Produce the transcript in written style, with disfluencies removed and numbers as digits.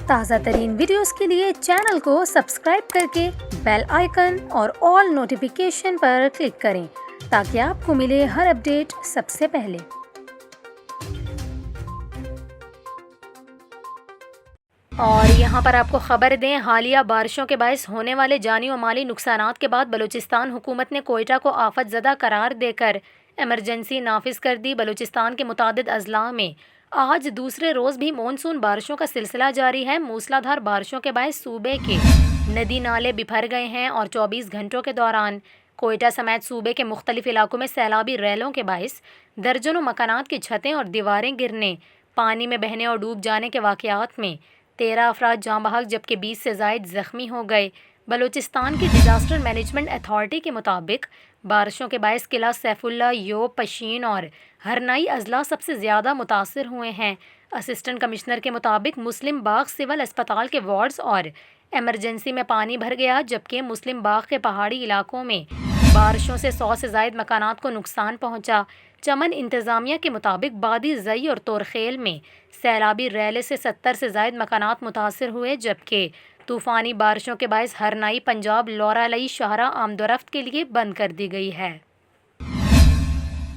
تازہ ترین ویڈیوز کے لیے چینل کو سبسکرائب کر کے بیل آئیکن اور آل نوٹیفیکیشن پر کلک کریں تاکہ آپ کو ملے ہر اپڈیٹ سب سے پہلے۔ اور یہاں پر آپ کو خبر دیں، حالیہ بارشوں کے باعث ہونے والے جانی و مالی نقصانات کے بعد بلوچستان حکومت نے کوئٹہ کو آفت زدہ قرار دے کر ایمرجنسی نافذ کر دی۔ بلوچستان کے متعدد اضلاع میں آج دوسرے روز بھی مونسون بارشوں کا سلسلہ جاری ہے۔ موسلادھار بارشوں کے باعث صوبے کے ندی نالے بھر گئے ہیں اور 24 گھنٹوں کے دوران کوئٹہ سمیت صوبے کے مختلف علاقوں میں سیلابی ریلوں کے باعث درجنوں مکانات کی چھتیں اور دیواریں گرنے، پانی میں بہنے اور ڈوب جانے کے واقعات میں 13 افراد جاں بحق جبکہ 20 سے زائد زخمی ہو گئے۔ بلوچستان کی ڈیزاسٹر مینجمنٹ اتھارٹی کے مطابق بارشوں کے باعث قلعہ سیف اللہ، یوب، پشین اور ہرنائی اضلاع سب سے زیادہ متاثر ہوئے ہیں۔ اسسٹنٹ کمشنر کے مطابق مسلم باغ سول اسپتال کے وارڈز اور ایمرجنسی میں پانی بھر گیا، جبکہ مسلم باغ کے پہاڑی علاقوں میں بارشوں سے 100 سے زائد مکانات کو نقصان پہنچا۔ چمن انتظامیہ کے مطابق بادی زئی اور تورخیل میں سیلابی ریلے سے 70 سے زائد مکانات متاثر ہوئے، جبکہ طوفانی بارشوں کے باعث ہرنائی پنجاب لورا لئی شاہراہ آمد و رفت کے لیے بند کر دی گئی ہے۔